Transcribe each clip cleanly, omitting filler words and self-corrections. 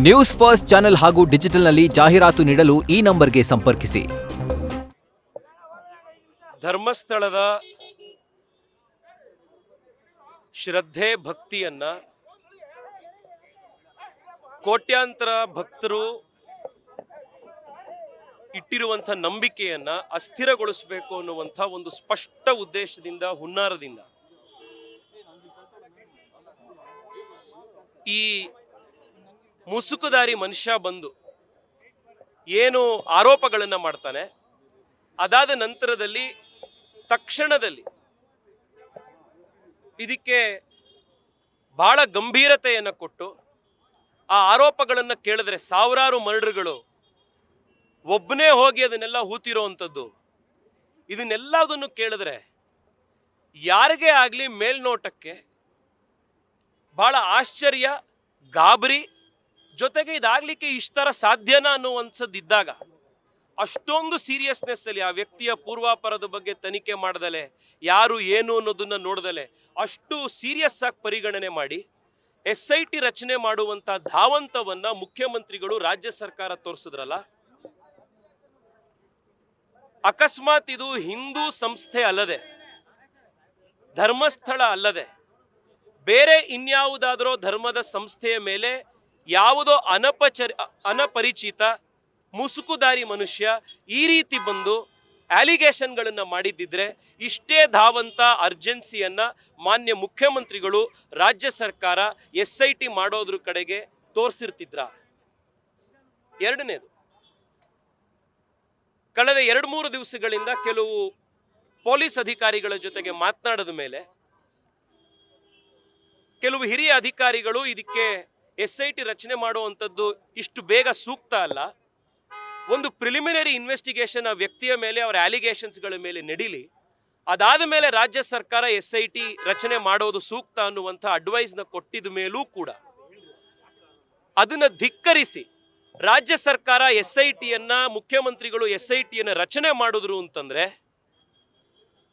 News first channel ಹಾಗೂ ಡಿಜಿಟಲ್ನಲ್ಲಿ ಜಾಹೀರಾತು ನೀಡಲು ಈ ನಂಬರ್ಗೆ ಸಂಪರ್ಕಿಸಿ. ಧರ್ಮಸ್ಥಳದ ಶ್ರದ್ಧೆ ಭಕ್ತಿಯನ್ನ ಕೋಟ್ಯಾಂತರ ಭಕ್ತರು ಇಟ್ಟಿರುವಂಥ ನಂಬಿಕೆಯನ್ನ ಅಸ್ಥಿರಗೊಳಿಸಬೇಕು ಅನ್ನುವಂಥ ಒಂದು ಸ್ಪಷ್ಟ ಉದ್ದೇಶದಿಂದ ಹುನ್ನಾರದಿಂದ ಈ ಮುಸುಕುದಾರಿ ಮನುಷ್ಯ ಬಂದು ಏನು ಆರೋಪಗಳನ್ನು ಮಾಡ್ತಾನೆ, ಅದಾದ ನಂತರದಲ್ಲಿ ತಕ್ಷಣದಲ್ಲಿ ಇದಕ್ಕೆ ಬಹಳ ಗಂಭೀರತೆಯನ್ನು ಕೊಟ್ಟು ಆ ಆರೋಪಗಳನ್ನು ಕೇಳಿದ್ರೆ ಸಾವಿರಾರು ಮರ್ಡರ್ಗಳು ಒಬ್ಬನೇ ಹೋಗಿ ಅದನ್ನೆಲ್ಲ ಹೂತಿರೋವಂಥದ್ದು, ಇದನ್ನೆಲ್ಲದನ್ನು ಕೇಳಿದ್ರೆ ಯಾರಿಗೇ ಆಗಲಿ ಮೇಲ್ನೋಟಕ್ಕೆ ಬಹಳ ಆಶ್ಚರ್ಯ, ಗಾಬರಿ, ಜೊತೆಗೆ ಇದಾಗಲಿಕ್ಕೆ ಇಷ್ಟರ ಸಾಧ್ಯನಾ ಅನ್ನುವಂಥದ್ದು ಇದ್ದಾಗ ಅಷ್ಟೊಂದು ಸೀರಿಯಸ್ನೆಸ್ ಅಲ್ಲಿ ಆ ವ್ಯಕ್ತಿಯ ಪೂರ್ವಾಪರದ ಬಗ್ಗೆ ತನಿಖೆ ಮಾಡ್ದಲೆ, ಯಾರು ಏನು ಅನ್ನೋದನ್ನ ನೋಡ್ದಲೆ ಅಷ್ಟು ಸೀರಿಯಸ್ ಆಗಿ ಪರಿಗಣನೆ ಮಾಡಿ SIT ರಚನೆ ಮಾಡುವಂಥ ಧಾವಂತವನ್ನ ಮುಖ್ಯಮಂತ್ರಿಗಳು ರಾಜ್ಯ ಸರ್ಕಾರ ತೋರಿಸಿದ್ರಲ್ಲ. ಅಕಸ್ಮಾತ್ ಇದು ಹಿಂದೂ ಸಂಸ್ಥೆ ಅಲ್ಲದೆ, ಧರ್ಮಸ್ಥಳ ಅಲ್ಲದೆ ಬೇರೆ ಇನ್ಯಾವುದಾದ್ರೂ ಧರ್ಮದ ಸಂಸ್ಥೆಯ ಮೇಲೆ ಯಾವುದೋ ಅನಪರಿಚಿತ ಮುಸುಕುದಾರಿ ಮನುಷ್ಯ ಈ ರೀತಿ ಬಂದು ಅಲಿಗೇಷನ್ಗಳನ್ನು ಮಾಡಿದ್ದಿದ್ರೆ ಇಷ್ಟೇ ಧಾವಂತ ಅರ್ಜೆನ್ಸಿಯನ್ನ ಮಾನ್ಯ ಮುಖ್ಯಮಂತ್ರಿಗಳು ರಾಜ್ಯ ಸರ್ಕಾರ SIT ಮಾಡೋದ್ರ ಕಡೆಗೆ ತೋರಿಸಿರ್ತಿದ್ರ. ಎರಡನೇದು, ಕಳೆದ 2-3 ದಿವಸಗಳಿಂದ ಕೆಲವು ಪೊಲೀಸ್ ಅಧಿಕಾರಿಗಳ ಜೊತೆಗೆ ಮಾತನಾಡಿದ ಮೇಲೆ ಕೆಲವು ಹಿರಿಯ ಅಧಿಕಾರಿಗಳು ಇದಕ್ಕೆ SIT ರಚನೆ ಮಾಡುವಂಥದ್ದು ಇಷ್ಟು ಬೇಗ ಸೂಕ್ತ ಅಲ್ಲ, ಒಂದು ಪ್ರಿಲಿಮಿನರಿ ಇನ್ವೆಸ್ಟಿಗೇಷನ್ ಆ ವ್ಯಕ್ತಿಯ ಮೇಲೆ, ಅವರ ಅಲಿಗೇಷನ್ಸ್ಗಳ ಮೇಲೆ ನಡೀಲಿ, ಅದಾದ ಮೇಲೆ ರಾಜ್ಯ ಸರ್ಕಾರ SIT ರಚನೆ ಮಾಡೋದು ಸೂಕ್ತ ಅನ್ನುವಂಥ ಅಡ್ವೈಸ್ನ ಕೊಟ್ಟಿದ ಮೇಲೂ ಕೂಡ ಅದನ್ನು ಧಿಕ್ಕರಿಸಿ ರಾಜ್ಯ ಸರ್ಕಾರ SITಯನ್ನ, ಮುಖ್ಯಮಂತ್ರಿಗಳು SITಯನ್ನ ರಚನೆ ಮಾಡಿದ್ರು ಅಂತಂದ್ರೆ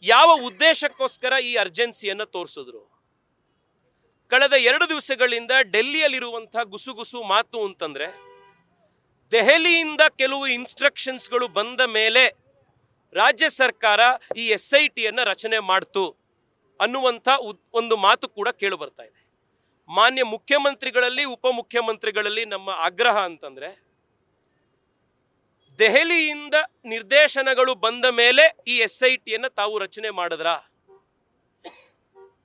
ಯಾವ ಉದ್ದೇಶಕ್ಕೋಸ್ಕರ ಈ ಅರ್ಜೆನ್ಸಿಯನ್ನ ತೋರಿಸಿದ್ರು? ಕಳೆದ 2 ದಿವಸಗಳಿಂದ ಡೆಲ್ಲಿಯಲ್ಲಿರುವಂಥ ಗುಸುಗುಸು ಮಾತು ಅಂತಂದ್ರೆ ದೆಹಲಿಯಿಂದ ಕೆಲವು ಇನ್ಸ್ಟ್ರಕ್ಷನ್ಸ್ಗಳು ಬಂದ ಮೇಲೆ ರಾಜ್ಯ ಸರ್ಕಾರ ಈ SITಯನ್ನ ರಚನೆ ಮಾಡ್ತು ಅನ್ನುವಂಥ ಒಂದು ಮಾತು ಕೂಡ ಕೇಳಿ ಬರ್ತಾ ಇದೆ. ಮಾನ್ಯ ಮುಖ್ಯಮಂತ್ರಿಗಳಲ್ಲಿ, ಉಪಮುಖ್ಯಮಂತ್ರಿಗಳಲ್ಲಿ ನಮ್ಮ ಆಗ್ರಹ ಅಂತಂದ್ರೆ ದೆಹಲಿಯಿಂದ ನಿರ್ದೇಶನಗಳು ಬಂದ ಮೇಲೆ ಈ SITಯನ್ನ ತಾವು ರಚನೆ ಮಾಡಿದ್ರಾ?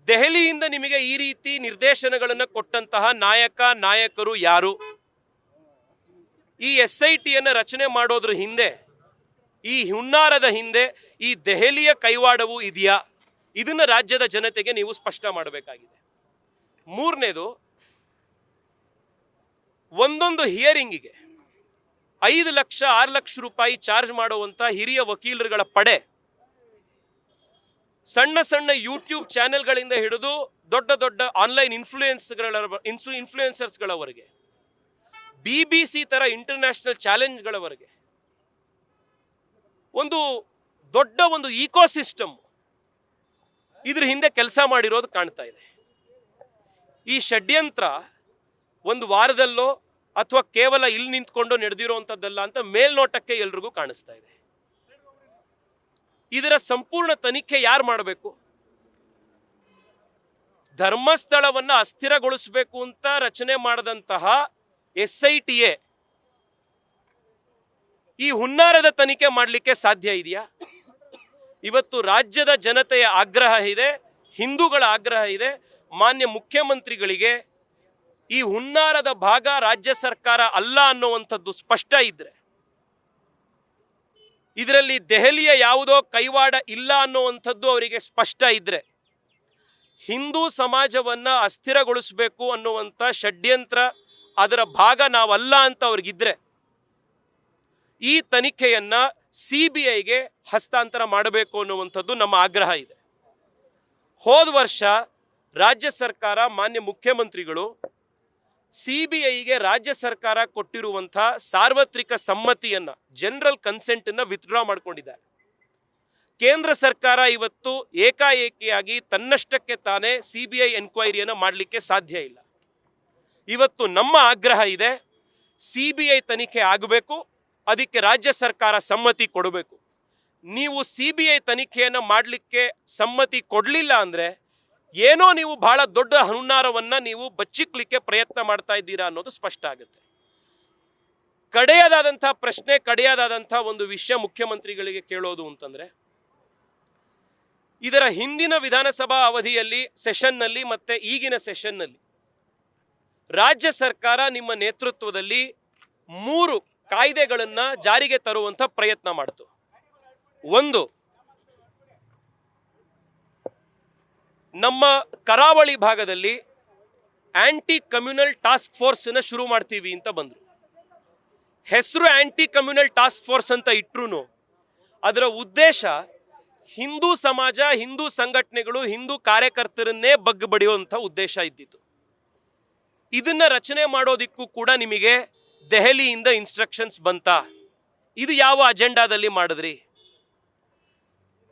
ದೆಹಲಿಯಿಂದ ನಿಮಗೆ ಈ ರೀತಿ ನಿರ್ದೇಶನಗಳನ್ನು ಕೊಟ್ಟಂತಹ ನಾಯಕರು ಯಾರು? ಈ SITಯನ್ನ ರಚನೆ ಮಾಡೋದ್ರ ಹಿಂದೆ, ಈ ಹುನ್ನಾರದ ಹಿಂದೆ ಈ ದೆಹಲಿಯ ಕೈವಾಡವೂ ಇದೆಯಾ? ಇದನ್ನ ರಾಜ್ಯದ ಜನತೆಗೆ ನೀವು ಸ್ಪಷ್ಟ ಮಾಡಬೇಕಾಗಿದೆ. ಮೂರನೇದು, ಒಂದೊಂದು ಹಿಯರಿಂಗಿಗೆ 5 ಲಕ್ಷ 6 ಲಕ್ಷ ರೂಪಾಯಿ ಚಾರ್ಜ್ ಮಾಡುವಂತ ಹಿರಿಯ ವಕೀಲರುಗಳ ಪಡೆ ಸಣ್ಣ ಸಣ್ಣ ಯೂಟ್ಯೂಬ್ ಚಾನೆಲ್ಗಳಿಂದ ಹಿಡಿದು ದೊಡ್ಡ ದೊಡ್ಡ ಆನ್ಲೈನ್ ಇನ್ಫ್ಲೂಯೆನ್ಸರ್ಸ್ಗಳವರೆಗೆ, BBC ತರ ಇಂಟರ್ನ್ಯಾಷನಲ್ ಚಾಲೆಂಜ್ಗಳವರೆಗೆ ಒಂದು ದೊಡ್ಡ ಒಂದು ಈಕೋಸಿಸ್ಟಮ್ ಇದ್ರ ಹಿಂದೆ ಕೆಲಸ ಮಾಡಿರೋದು ಕಾಣ್ತಾ ಇದೆ. ಈ ಷಡ್ಯಂತ್ರ ಒಂದು ವಾರದಲ್ಲೋ ಅಥವಾ ಕೇವಲ ಇಲ್ಲಿ ನಿಂತ್ಕೊಂಡು ನಡೆದಿರುವಂಥದ್ದಲ್ಲ ಅಂತ ಮೇಲ್ನೋಟಕ್ಕೆ ಎಲ್ರಿಗೂ ಕಾಣಿಸ್ತಾ ಇದೆ. ಇದರ ಸಂಪೂರ್ಣ ತನಿಖೆ ಯಾರು ಮಾಡಬೇಕು? ಧರ್ಮಸ್ಥಳವನ್ನ ಅಸ್ಥಿರಗೊಳಿಸಬೇಕು ಅಂತ ರಚನೆ ಮಾಡದಂತಹ SITಯೇ ಈ ಹುನ್ನಾರದ ತನಿಖೆ ಮಾಡಲಿಕ್ಕೆ ಸಾಧ್ಯ ಇದೆಯಾ? ಇವತ್ತು ರಾಜ್ಯದ ಜನತೆಯ ಆಗ್ರಹ ಇದೆ, ಹಿಂದೂಗಳ ಆಗ್ರಹ ಇದೆ. ಮಾನ್ಯ ಮುಖ್ಯಮಂತ್ರಿಗಳಿಗೆ ಈ ಹುನ್ನಾರದ ಭಾಗ ರಾಜ್ಯ ಸರ್ಕಾರ ಅಲ್ಲ ಅನ್ನುವಂಥದ್ದು ಸ್ಪಷ್ಟ ಇದ್ರೆ, ಇದರಲ್ಲಿ ದೆಹಲಿಯ ಯಾವುದೋ ಕೈವಾಡ ಇಲ್ಲ ಅನ್ನುವಂಥದ್ದು ಅವರಿಗೆ ಸ್ಪಷ್ಟ ಇದ್ರೆ, ಹಿಂದೂ ಸಮಾಜವನ್ನ ಅಸ್ಥಿರಗೊಳಿಸಬೇಕು ಅನ್ನುವಂಥ ಷಡ್ಯಂತ್ರ ಅದರ ಭಾಗ ನಾವಲ್ಲ ಅಂತ ಅವ್ರಿಗಿದ್ರೆ ಈ ತನಿಖೆಯನ್ನ CBIಗೆ ಹಸ್ತಾಂತರ ಮಾಡಬೇಕು ಅನ್ನುವಂಥದ್ದು ನಮ್ಮ ಆಗ್ರಹ ಇದೆ. ಹೋದ ವರ್ಷ ರಾಜ್ಯ ಸರ್ಕಾರ, ಮಾನ್ಯ ಮುಖ್ಯಮಂತ್ರಿಗಳು CBIಗೆ ರಾಜ್ಯ ಸರ್ಕಾರ ಕೊಟ್ಟಿರುವಂಥ ಸಾರ್ವತ್ರಿಕ ಸಮ್ಮತಿಯನ್ನ, ಜನರಲ್ ಕನ್ಸೆಂಟ್ ಅನ್ನ ವಿತ್ಡ್ರಾ ಮಾಡ್ಕೊಂಡಿದ್ದಾರೆ. ಕೇಂದ್ರ ಸರ್ಕಾರ ಇವತ್ತು ಏಕಾಏಕಿಯಾಗಿ ತನ್ನಷ್ಟಕ್ಕೆ ತಾನೇ CBI ಎನ್ಕ್ವೈರಿಯನ್ನು ಮಾಡಲಿಕ್ಕೆ ಸಾಧ್ಯ ಇಲ್ಲ. ಇವತ್ತು ನಮ್ಮ ಆಗ್ರಹ ಇದೆ, CBI ತನಿಖೆ ಆಗಬೇಕು, ಅದಕ್ಕೆ ರಾಜ್ಯ ಸರ್ಕಾರ ಸಮ್ಮತಿ ಕೊಡಬೇಕು. ನೀವು CBI ತನಿಖೆಯನ್ನು ಮಾಡಲಿಕ್ಕೆ ಸಮ್ಮತಿ ಕೊಡಲಿಲ್ಲ ಅಂದರೆ ಏನೋ ನೀವು ಬಹಳ ದೊಡ್ಡ ಹುನ್ನಾರವನ್ನು ನೀವು ಬಚ್ಚಿಕ್ಲಿಕ್ಕೆ ಪ್ರಯತ್ನ ಮಾಡ್ತಾ ಇದ್ದೀರಾ ಅನ್ನೋದು ಸ್ಪಷ್ಟ ಆಗುತ್ತೆ. ಕಡೆಯದಾದಂಥ ಪ್ರಶ್ನೆ, ಕಡೆಯದಾದಂಥ ಒಂದು ವಿಷಯ ಮುಖ್ಯಮಂತ್ರಿಗಳಿಗೆ ಕೇಳೋದು ಅಂತಂದರೆ, ಇದರ ಹಿಂದಿನ ವಿಧಾನಸಭಾ ಅವಧಿಯಲ್ಲಿ ಸೆಷನ್ನಲ್ಲಿ ಮತ್ತೆ ಈಗಿನ ಸೆಷನ್ನಲ್ಲಿ ರಾಜ್ಯ ಸರ್ಕಾರ ನಿಮ್ಮ ನೇತೃತ್ವದಲ್ಲಿ 3 ಕಾಯ್ದೆಗಳನ್ನು ಜಾರಿಗೆ ತರುವಂಥ ಪ್ರಯತ್ನ ಮಾಡಿತು. ಒಂದು, ನಮ್ಮ ಕರಾವಳಿ ಭಾಗದಲ್ಲಿ ಆಂಟಿ ಕಮ್ಯುನಲ್ ಟಾಸ್ಕ್ ಫೋರ್ಸನ್ನು ಶುರು ಮಾಡ್ತೀವಿ ಅಂತ ಬಂದರು. ಹೆಸರು ಆಂಟಿ ಕಮ್ಯುನಲ್ ಟಾಸ್ಕ್ ಫೋರ್ಸ್ ಅಂತ ಇಟ್ರು ಅದರ ಉದ್ದೇಶ ಹಿಂದೂ ಸಮಾಜ, ಹಿಂದೂ ಸಂಘಟನೆಗಳು, ಹಿಂದೂ ಕಾರ್ಯಕರ್ತರನ್ನೇ ಬಗ್ಗು ಬಡಿಯುವಂಥ ಉದ್ದೇಶ ಇದ್ದಿತ್ತು. ಇದನ್ನ ರಚನೆ ಮಾಡೋದಿಕ್ಕೂ ಕೂಡ ನಿಮಗೆ ದೆಹಲಿಯಿಂದ ಇನ್ಸ್ಟ್ರಕ್ಷನ್ಸ್ ಬಂತಾ? ಇದು ಯಾವ ಅಜೆಂಡಾದಲ್ಲಿ ಮಾಡಿದ್ರಿ?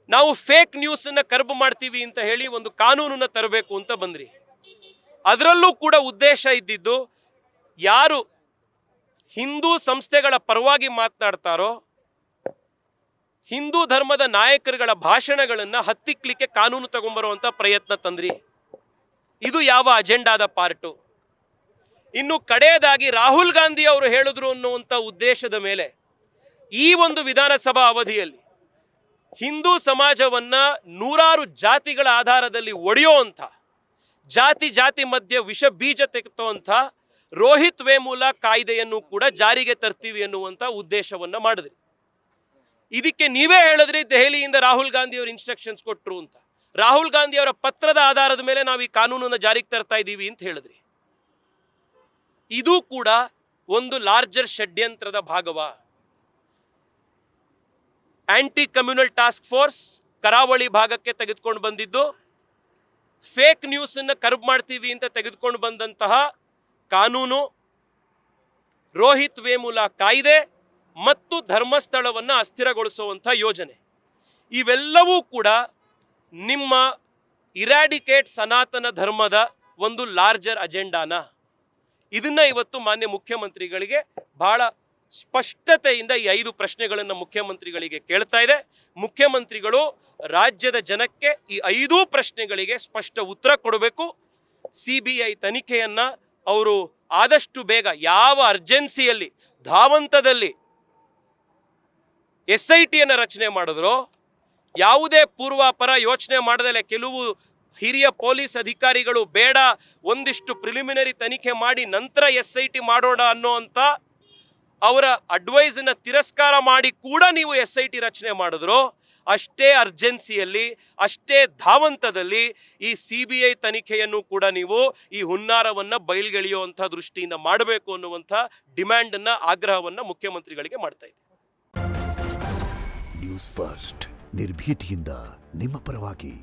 ನಾವು ಫೇಕ್ ನ್ಯೂಸನ್ನು ಕರ್ಬ್ ಮಾಡ್ತೀವಿ ಅಂತ ಹೇಳಿ ಒಂದು ಕಾನೂನನ್ನು ತರಬೇಕು ಅಂತ ಬಂದ್ರಿ. ಅದರಲ್ಲೂ ಕೂಡ ಉದ್ದೇಶ ಇದ್ದಿದ್ದು, ಯಾರು ಹಿಂದೂ ಸಂಸ್ಥೆಗಳ ಪರವಾಗಿ ಮಾತನಾಡ್ತಾರೋ, ಹಿಂದೂ ಧರ್ಮದ ನಾಯಕರುಗಳ ಭಾಷಣಗಳನ್ನು ಹತ್ತಿಕ್ಲಿಕ್ಕೆ ಕಾನೂನು ತಗೊಂಬರುವಂಥ ಪ್ರಯತ್ನ ತಂದ್ರಿ. ಇದು ಯಾವ ಅಜೆಂಡಾದ ಪಾರ್ಟು? ಇನ್ನು ಕಡೆಯದಾಗಿ ರಾಹುಲ್ ಗಾಂಧಿ ಅವರು ಹೇಳಿದ್ರು ಅನ್ನುವಂಥ ಉದ್ದೇಶದ ಮೇಲೆ ಈ ಒಂದು ವಿಧಾನಸಭಾ ಅವಧಿಯಲ್ಲಿ ಹಿಂದೂ ಸಮಾಜವನ್ನ 100 ಜಾತಿಗಳ ಆಧಾರದಲ್ಲಿ ಒಡೆಯುವಂಥ, ಜಾತಿ ಮಧ್ಯೆ ವಿಷ ಬೀಜ ತೆಗೆದುವಂಥ ರೋಹಿತ್ ವೇಮುಲ ಕಾಯ್ದೆಯನ್ನು ಕೂಡ ಜಾರಿಗೆ ತರ್ತೀವಿ ಅನ್ನುವಂಥ ಉದ್ದೇಶವನ್ನ ಮಾಡಿದ್ರಿ. ಇದಕ್ಕೆ ನೀವೇ ಹೇಳಿದ್ರಿ ದೆಹಲಿಯಿಂದ ರಾಹುಲ್ ಗಾಂಧಿ ಅವರು ಇನ್ಸ್ಟ್ರಕ್ಷನ್ಸ್ ಕೊಟ್ಟರು ಅಂತ. ರಾಹುಲ್ ಗಾಂಧಿ ಅವರ ಪತ್ರದ ಆಧಾರದ ಮೇಲೆ ನಾವು ಈ ಕಾನೂನನ್ನು ಜಾರಿಗೆ ತರ್ತಾ ಇದ್ದೀವಿ ಅಂತ ಹೇಳಿದ್ರಿ. ಇದು ಕೂಡ ಒಂದು ಲಾರ್ಜರ್ ಷಡ್ಯಂತ್ರದ ಭಾಗವ? ಆಂಟಿ ಕಮ್ಯುನಲ್ ಟಾಸ್ಕ್ ಫೋರ್ಸ್ ಕರಾವಳಿ ಭಾಗಕ್ಕೆ ತೆಗೆದುಕೊಂಡು ಬಂದಿದ್ದು, ಫೇಕ್ ನ್ಯೂಸ್ ಅನ್ನು ಕರ್ಬ್ ಮಾಡ್ತೀವಿ ಅಂತ ತೆಗೆದುಕೊಂಡು ಬಂದಂತಹ ಕಾನೂನು, ರೋಹಿತ್ ವೇಮುಲ ಕಾಯ್ದೆ ಮತ್ತು ಧರ್ಮಸ್ಥಳವನ್ನು ಅಸ್ಥಿರಗೊಳಿಸುವಂಥ ಯೋಜನೆ, ಇವೆಲ್ಲವೂ ಕೂಡ ನಿಮ್ಮ ಇರಾಡಿಕೇಟ್ ಸನಾತನ ಧರ್ಮದ ಒಂದು ಲಾರ್ಜರ್ ಅಜೆಂಡಾನ? ಇದನ್ನ ಇವತ್ತು ಮಾನ್ಯ ಮುಖ್ಯಮಂತ್ರಿಗಳಿಗೆ ಬಹಳ ಸ್ಪಷ್ಟತೆಯಿಂದ ಈ 5 ಪ್ರಶ್ನೆಗಳನ್ನು ಮುಖ್ಯಮಂತ್ರಿಗಳಿಗೆ ಕೇಳ್ತಾ ಇದೆ. ಮುಖ್ಯಮಂತ್ರಿಗಳು ರಾಜ್ಯದ ಜನಕ್ಕೆ ಈ 5 ಪ್ರಶ್ನೆಗಳಿಗೆ ಸ್ಪಷ್ಟ ಉತ್ತರ ಕೊಡಬೇಕು. CBI ತನಿಖೆಯನ್ನ ಅವರು ಆದಷ್ಟು ಬೇಗ, ಯಾವ ಅರ್ಜೆನ್ಸಿಯಲ್ಲಿ, ಧಾವಂತದಲ್ಲಿ SITಯನ್ನು ರಚನೆ ಮಾಡಿದ್ರು, ಯಾವುದೇ ಪೂರ್ವಾಪರ ಯೋಚನೆ ಮಾಡದಲೆ ಕೆಲವು ಹಿರಿಯ ಪೊಲೀಸ್ ಅಧಿಕಾರಿಗಳು ಬೇಡ, ಒಂದಿಷ್ಟು ಪ್ರಿಲಿಮಿನರಿ ತನಿಖೆ ಮಾಡಿ ನಂತರ SIT ಮಾಡೋಣ ಅನ್ನೋಂಥ ಅವರ ಅಡ್ವೈಸನ್ನ ತಿರಸ್ಕಾರ ಮಾಡಿ ಕೂಡ ನೀವು SIT ರಚನೆ ಮಾಡಿದ್ರು, ಅಷ್ಟೇ ಅರ್ಜೆನ್ಸಿಯಲ್ಲಿ, ಅಷ್ಟೇ ಧಾವಂತದಲ್ಲಿ ಈ CBI ತನಿಖೆಯನ್ನು ಕೂಡ ನೀವು ಈ ಹುನ್ನಾರವನ್ನು ಬಯಲ್ಗೆಳೆಯುವಂಥ ದೃಷ್ಟಿಯಿಂದ ಮಾಡಬೇಕು ಅನ್ನುವಂಥ ಡಿಮ್ಯಾಂಡನ್ನು, ಆಗ್ರಹವನ್ನು ಮುಖ್ಯಮಂತ್ರಿಗಳಿಗೆ ಮಾಡ್ತಾ ಇದ್ದೀವಿ. ನ್ಯೂಸ್ ಫಸ್ಟ್, ನಿರ್ಭೀತಿಯಿಂದ ನಿಮ್ಮ ಪರವಾಗಿ.